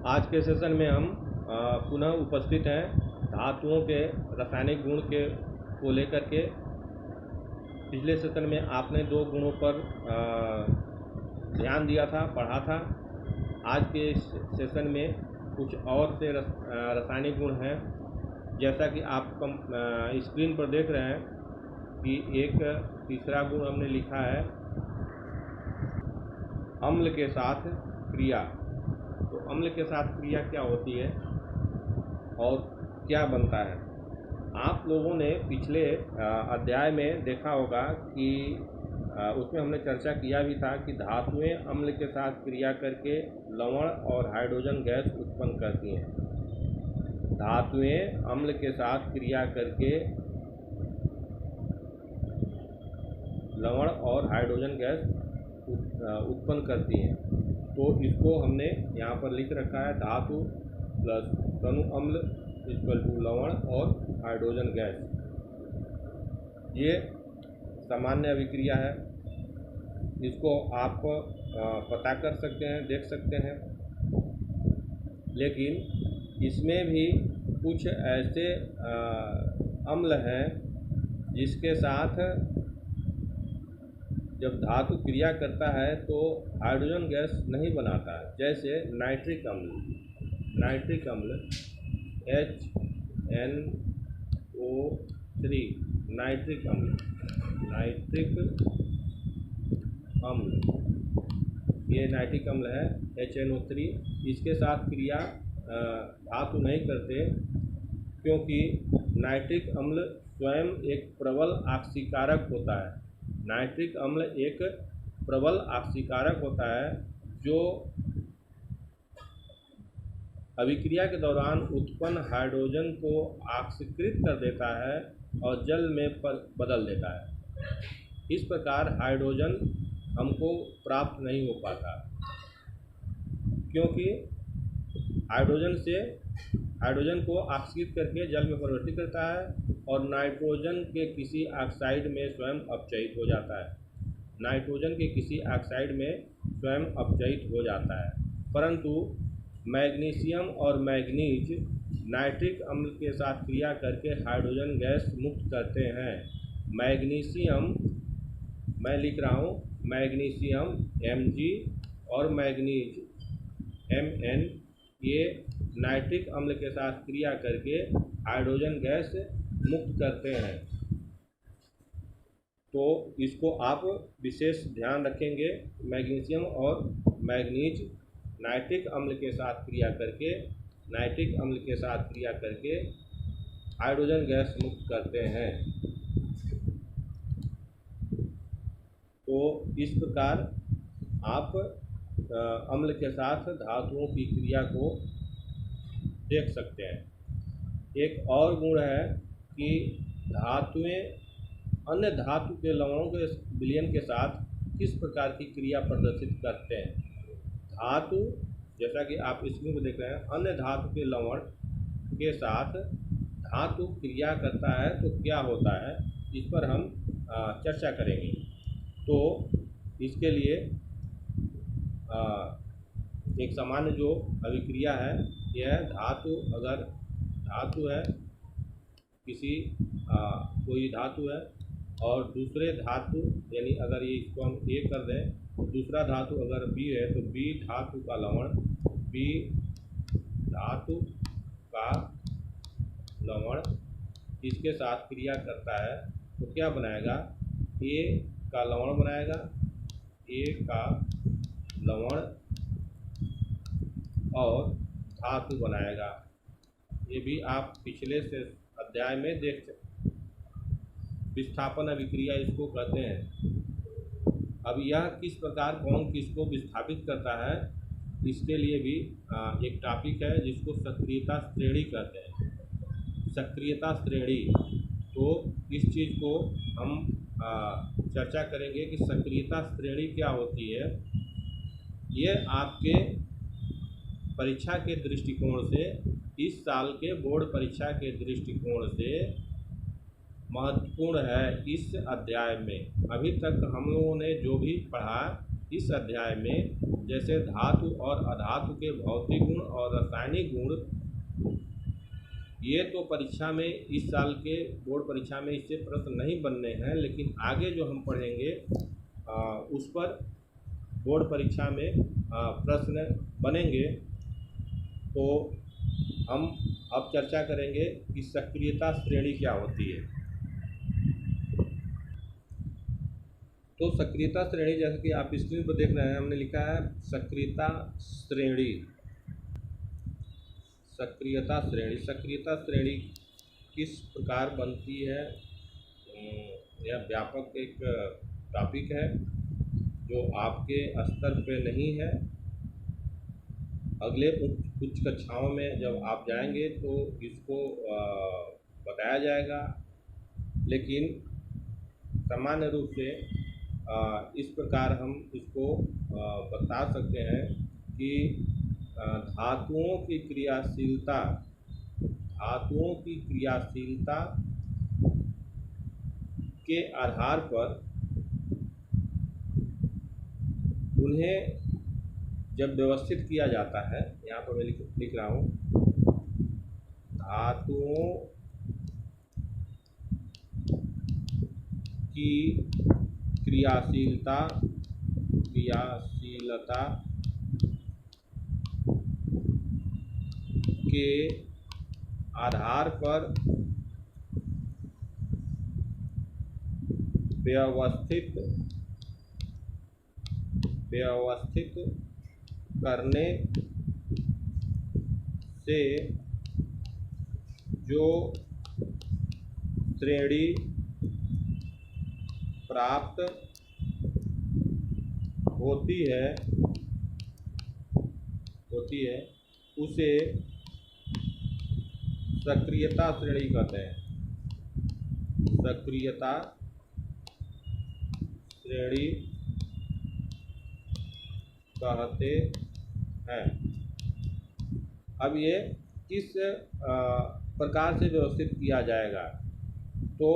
आज के सेशन में हम पुनः उपस्थित हैं धातुओं के रासायनिक गुण को लेकर के। पिछले सेशन में आपने दो गुणों पर ध्यान दिया था, पढ़ा था। आज के सेशन में कुछ और से रासायनिक गुण हैं। जैसा कि आप स्क्रीन पर देख रहे हैं कि एक तीसरा गुण हमने लिखा है अम्ल के साथ क्रिया। तो अम्ल के साथ क्रिया क्या होती है और क्या बनता है? आप लोगों ने पिछले अध्याय में देखा होगा कि उसमें हमने चर्चा किया भी था कि धातुएं अम्ल के साथ क्रिया करके लवण और हाइड्रोजन गैस उत्पन्न करती हैं। धातुएं अम्ल के साथ क्रिया करके लवण और हाइड्रोजन गैस उत्पन्न करती हैं। तो इसको हमने यहाँ पर लिख रखा है धातु प्लस तनु अम्ल इक्वल टू लवण और हाइड्रोजन गैस। ये सामान्य अभिक्रिया है, इसको आप पता कर सकते हैं, देख सकते हैं। लेकिन इसमें भी कुछ ऐसे अम्ल हैं जिसके साथ जब धातु क्रिया करता है तो हाइड्रोजन गैस नहीं बनाता है। जैसे नाइट्रिक अम्ल HNO3 नाइट्रिक अम्ल ये नाइट्रिक अम्ल है HNO3। इसके साथ क्रिया धातु नहीं करते क्योंकि नाइट्रिक अम्ल स्वयं एक प्रबल ऑक्सीकारक होता है। नाइट्रिक अम्ल एक प्रबल ऑक्सीकारक होता है जो अभिक्रिया के दौरान उत्पन्न हाइड्रोजन को ऑक्सीकृत कर देता है और जल में बदल देता है। इस प्रकार हाइड्रोजन हमको प्राप्त नहीं हो पाता क्योंकि हाइड्रोजन को ऑक्सीकृत करके जल में परिवर्तित करता है और नाइट्रोजन के किसी ऑक्साइड में स्वयं अपचयित हो जाता है। नाइट्रोजन के किसी ऑक्साइड में स्वयं अपचयित हो जाता है। परंतु मैग्नीशियम और मैग्नीज नाइट्रिक अम्ल के साथ क्रिया करके हाइड्रोजन गैस मुक्त करते हैं। मैग्नीशियम मैं लिख रहा हूँ, मैग्नीशियम Mg और मैग्नीज Mn ये नाइट्रिक अम्ल के साथ क्रिया करके हाइड्रोजन गैस मुक्त करते हैं। तो इसको आप विशेष ध्यान रखेंगे। मैग्नीशियम और मैग्नीज नाइट्रिक अम्ल के साथ क्रिया करके हाइड्रोजन गैस मुक्त करते हैं। तो इस प्रकार आप अम्ल के साथ धातुओं की क्रिया को देख सकते हैं। एक और गुण है कि धातुएं अन्य धातु के लवणों के विलयन के साथ किस प्रकार की क्रिया प्रदर्शित करते हैं। धातु जैसा कि आप स्क्रीन पर देख रहे हैं, अन्य धातु के लवण के साथ धातु क्रिया करता है तो क्या होता है, इस पर हम चर्चा करेंगे। तो इसके लिए एक सामान्य जो अभिक्रिया है यह धातु, अगर धातु है किसी कोई धातु है और दूसरे धातु यानी अगर ये इसको हम A कर दें, दूसरा धातु अगर B है तो B धातु का लवण इसके साथ क्रिया करता है तो क्या बनाएगा, A का लवण बनाएगा, A का लवण और धातु बनाएगा। ये भी आप पिछले से अध्याय में देख सकते। विस्थापन अभिक्रिया इसको कहते हैं। अब यह किस प्रकार कौन किसको विस्थापित करता है, इसके लिए भी एक टॉपिक है जिसको सक्रियता श्रेणी कहते हैं। सक्रियता श्रेणी, तो इस चीज़ को हम चर्चा करेंगे कि सक्रियता श्रेणी क्या होती है। ये आपके परीक्षा के दृष्टिकोण से, इस साल के बोर्ड परीक्षा के दृष्टिकोण से महत्वपूर्ण है। इस अध्याय में अभी तक हम लोगों ने जो भी पढ़ा इस अध्याय में जैसे धातु और अधातु के भौतिक गुण और रासायनिक गुण, ये तो परीक्षा में इस साल के बोर्ड परीक्षा में इससे प्रश्न नहीं बनने हैं, लेकिन आगे जो हम पढ़ेंगे उस पर बोर्ड परीक्षा में प्रश्न बनेंगे। तो हम अब चर्चा करेंगे कि सक्रियता श्रेणी क्या होती है। तो सक्रियता श्रेणी, जैसे कि आप स्क्रीन पर देख रहे हैं, हमने लिखा है सक्रियता श्रेणी। सक्रियता श्रेणी, सक्रियता श्रेणी किस प्रकार बनती है, यह व्यापक एक टॉपिक है जो आपके स्तर पे नहीं है। अगले उच्च कक्षाओं में जब आप जाएंगे तो इसको बताया जाएगा, लेकिन सामान्य रूप से इस प्रकार हम इसको बता सकते हैं कि धातुओं की क्रियाशीलता के आधार पर उन्हें जब व्यवस्थित किया जाता है, यहाँ पर मैं लिख रहा हूँ, धातुओं की क्रियाशीलता के आधार पर व्यवस्थित करने से जो श्रेणी प्राप्त होती है उसे सक्रियता श्रेणी कहते हैं। सक्रियता श्रेणी कहते हैं। अब ये किस प्रकार से व्यवस्थित किया जाएगा, तो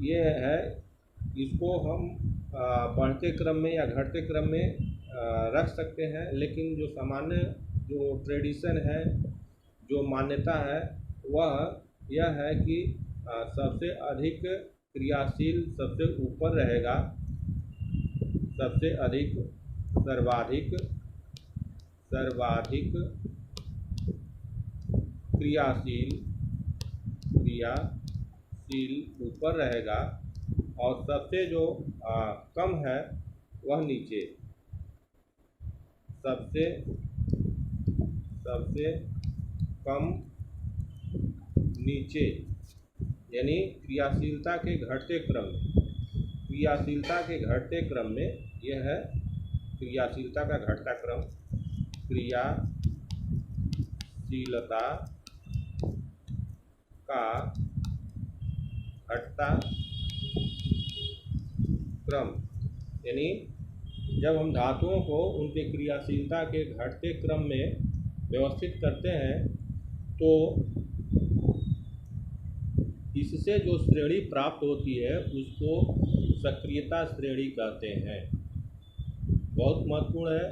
ये है, इसको हम बढ़ते क्रम में या घटते क्रम में रख सकते हैं, लेकिन जो सामान्य जो ट्रेडिशन है, जो मान्यता है, वह यह है कि सबसे अधिक क्रियाशील सबसे ऊपर रहेगा, सबसे अधिक सर्वाधिक क्रियाशील ऊपर रहेगा, और सबसे जो कम है वह नीचे, सबसे कम नीचे, यानी क्रियाशीलता के घटते क्रम में यह है क्रियाशीलता का घटता क्रम। क्रियाशीलता का घटता क्रम, यानी जब हम धातुओं को उनके क्रियाशीलता के घटते क्रम में व्यवस्थित करते हैं तो इससे जो श्रेणी प्राप्त होती है उसको सक्रियता श्रेणी कहते हैं। बहुत महत्वपूर्ण है।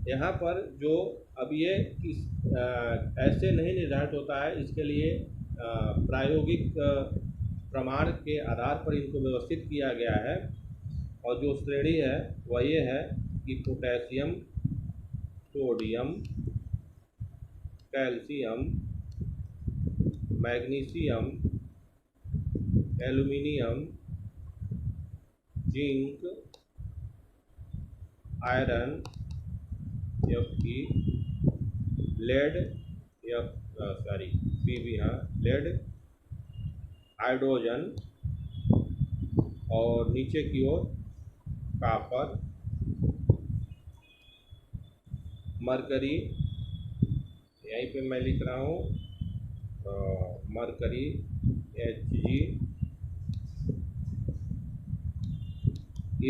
यहाँ पर जो अब ये ऐसे नहीं निर्धारित होता है, इसके लिए प्रायोगिक प्रमाण के आधार पर इनको व्यवस्थित किया गया है, और जो श्रेणी है वह ये है कि potassium, sodium, calcium, magnesium, aluminium, zinc, iron, lead, lead, hydrogen, और नीचे की ओर कॉपर, मरकरी, यहीं पे मैं लिख रहा हूँ mercury, Hg,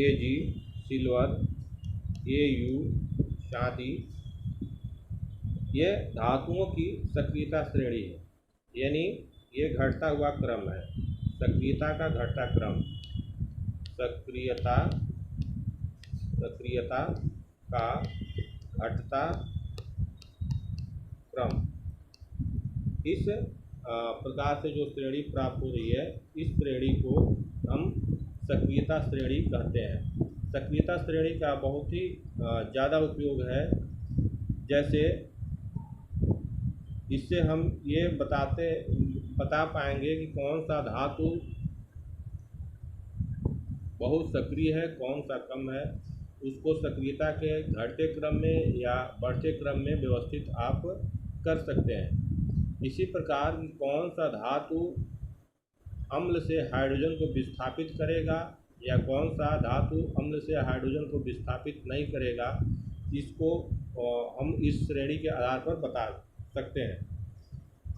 Ag, silver, Au, चांदी, ये धातुओं की सक्रियता श्रेणी है, यानी ये घटता हुआ क्रम है, सक्रियता का घटता क्रम, सक्रियता सक्रियता का घटता क्रम। इस प्रकार से जो श्रेणी प्राप्त हो रही है, इस श्रेणी को हम सक्रियता श्रेणी कहते हैं। सक्रियता श्रेणी का बहुत ही ज़्यादा उपयोग है। जैसे इससे हम ये बता पाएंगे कि कौन सा धातु बहुत सक्रिय है, कौन सा कम है। उसको सक्रियता के घटते क्रम में या बढ़ते क्रम में व्यवस्थित आप कर सकते हैं। इसी प्रकार कौन सा धातु अम्ल से हाइड्रोजन को विस्थापित करेगा या कौन सा धातु अम्ल से हाइड्रोजन को विस्थापित नहीं करेगा, इसको हम इस श्रेणी के आधार पर बता सकते हैं।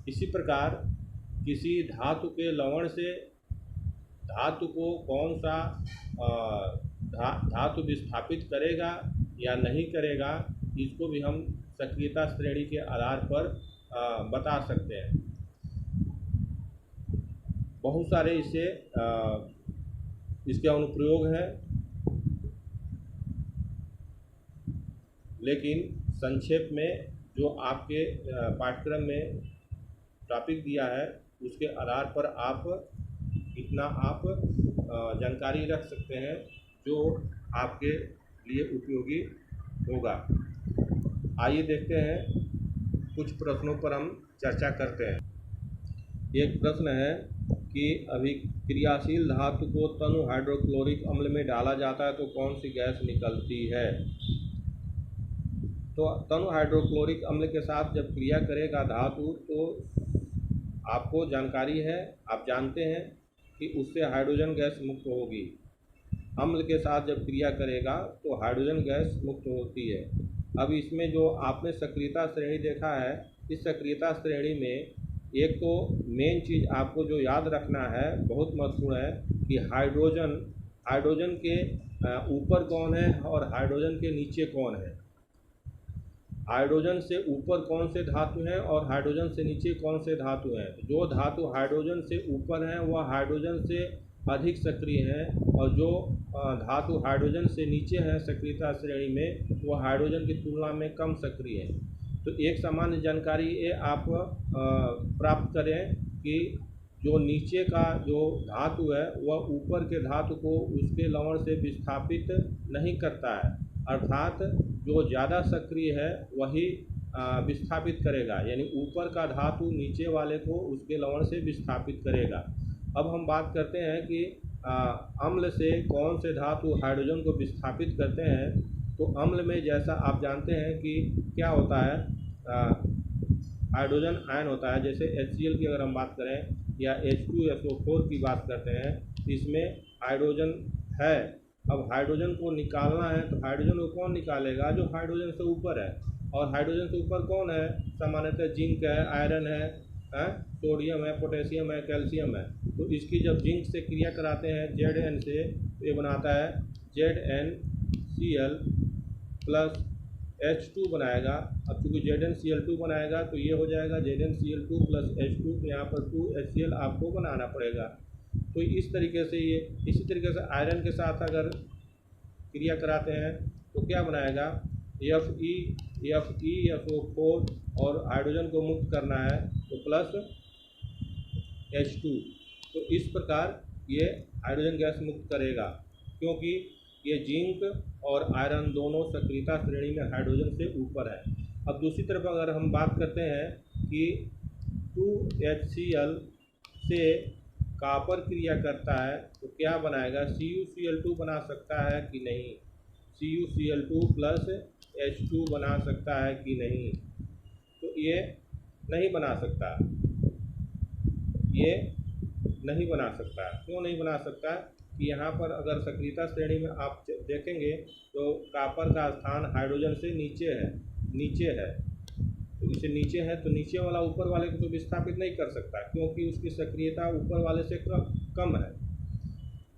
इसी प्रकार किसी धातु के लवण से धातु को कौन सा धातु विस्थापित करेगा या नहीं करेगा, इसको भी हम सक्रियता श्रेणी के आधार पर बता सकते हैं। बहुत सारे इसके अनुप्रयोग हैं, लेकिन संक्षेप में जो आपके पाठ्यक्रम में टॉपिक दिया है उसके आधार पर आप इतना आप जानकारी रख सकते हैं जो आपके लिए उपयोगी होगा। आइए देखते हैं, कुछ प्रश्नों पर हम चर्चा करते हैं। एक प्रश्न है कि अभिक्रियाशील धातु को तनु हाइड्रोक्लोरिक अम्ल में डाला जाता है तो कौन सी गैस निकलती है। तो तनु हाइड्रोक्लोरिक अम्ल के साथ जब क्रिया करेगा धातु, तो आपको जानकारी है, आप जानते हैं कि उससे हाइड्रोजन गैस मुक्त होगी। अम्ल के साथ जब क्रिया करेगा तो हाइड्रोजन गैस मुक्त होती है। अब इसमें जो आपने सक्रियता श्रेणी देखा है, इस सक्रियता श्रेणी में एक तो मेन चीज़ आपको जो याद रखना है, बहुत महत्वपूर्ण है, कि हाइड्रोजन के ऊपर कौन है और हाइड्रोजन के नीचे कौन है। हाइड्रोजन से ऊपर कौन से धातु हैं और हाइड्रोजन से नीचे कौन से धातु हैं। जो धातु हाइड्रोजन से ऊपर हैं वह हाइड्रोजन से अधिक सक्रिय हैं, और जो धातु हाइड्रोजन से नीचे हैं सक्रियता श्रेणी में, वह हाइड्रोजन की तुलना में कम सक्रिय हैं। तो एक सामान्य जानकारी ये आप प्राप्त करें कि जो नीचे का जो धातु है वह ऊपर के धातु को उसके लवण से विस्थापित नहीं करता है, अर्थात जो ज़्यादा सक्रिय है वही विस्थापित करेगा, यानी ऊपर का धातु नीचे वाले को उसके लवण से विस्थापित करेगा। अब हम बात करते हैं कि अम्ल से कौन से धातु हाइड्रोजन को विस्थापित करते हैं। तो अम्ल में जैसा आप जानते हैं कि क्या होता है, हाइड्रोजन आयन होता है। जैसे HCl की अगर हम बात करें या H2SO4 की बात करते हैं, इसमें हाइड्रोजन है। अब हाइड्रोजन को निकालना है तो हाइड्रोजन को कौन निकालेगा, जो हाइड्रोजन से ऊपर है। और हाइड्रोजन से ऊपर कौन है, सामान्यतः जिंक है, आयरन है, सोडियम है, पोटेशियम है, कैल्शियम है। तो इसकी जब जिंक से क्रिया कराते हैं Zn से, तो ये बनाता है ZnCl प्लस H2 बनाएगा। अब चूँकि ZnCl2 बनाएगा तो ये हो जाएगा ZnCl2 प्लस H2, तो यहाँ पर 2HCl आपको बनाना पड़ेगा। तो इसी तरीके से आयरन के साथ अगर क्रिया कराते हैं तो क्या बनाएगा, FeSO4, और हाइड्रोजन को मुक्त करना है तो प्लस H2। तो इस प्रकार ये हाइड्रोजन गैस मुक्त करेगा, क्योंकि ये जिंक और आयरन दोनों सक्रियता श्रेणी में हाइड्रोजन से ऊपर है। अब दूसरी तरफ अगर हम बात करते हैं कि 2HCl से कॉपर क्रिया करता है तो क्या बनाएगा, CuCl2 बना सकता है कि नहीं, CuCl2 प्लस H2 बना सकता है कि नहीं। तो ये नहीं बना सकता, ये नहीं बना सकता। क्यों नहीं बना सकता कि यहाँ पर अगर सक्रियता श्रेणी में आप देखेंगे तो कॉपर का स्थान हाइड्रोजन से नीचे है। तो इसे नीचे है तो नीचे वाला ऊपर वाले को तो विस्थापित नहीं कर सकता, क्योंकि उसकी सक्रियता ऊपर वाले से कम है।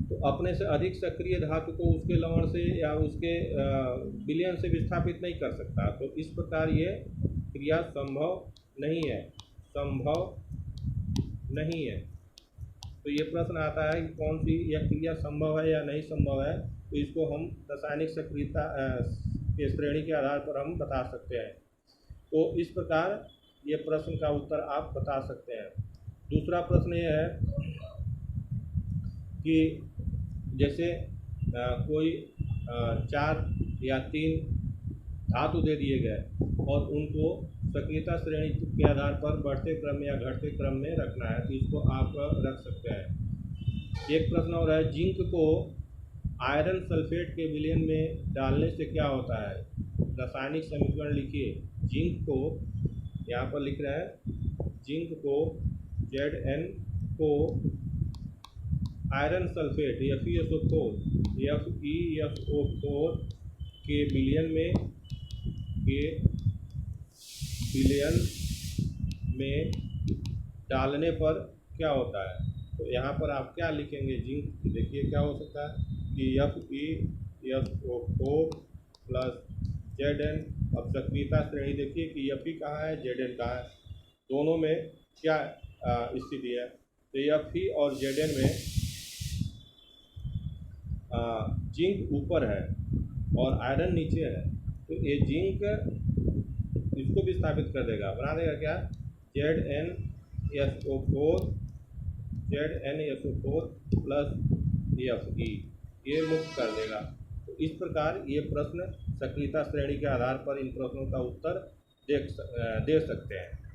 तो अपने से अधिक सक्रिय धातु को उसके लवण से या उसके विलयन से विस्थापित नहीं कर सकता। तो इस प्रकार ये क्रिया संभव नहीं है। तो ये प्रश्न आता है कि कौन सी यह क्रिया संभव है या नहीं संभव है। तो इसको हम रासायनिक सक्रियता के श्रेणी के आधार पर हम बता सकते हैं। तो इस प्रकार ये प्रश्न का उत्तर आप बता सकते हैं। दूसरा प्रश्न ये है कि जैसे कोई 4 या 3 धातु दे दिए गए और उनको सक्रियता श्रेणी के आधार पर बढ़ते क्रम या घटते क्रम में रखना है, तो इसको आप रख सकते हैं। एक प्रश्न और है, जिंक को आयरन सल्फेट के विलयन में डालने से क्या होता है? रासायनिक समीकरण लिखिए। जिंक को यहाँ पर लिख रहे हैं, जिंक को Zn को आयरन सल्फेट FeSO4 के विलयन में डालने पर क्या होता है? तो यहाँ पर आप क्या लिखेंगे? जिंक देखिए क्या हो सकता है कि FeSO4 प्लस Zn। अब सक्रियता श्रेणी देखिए कि Fe कहाँ है, Zn कहाँ है, दोनों में क्या स्थिति है? तो Fe और Zn में जिंक ऊपर है और आयरन नीचे है, तो ये जिंक इसको भी स्थापित कर देगा, बना देगा क्या? ZnSO4 प्लस Fe, ये मुक्त कर देगा। तो इस प्रकार ये प्रश्न सक्रियता श्रेणी के आधार पर इन प्रश्नों का उत्तर दे सकते हैं।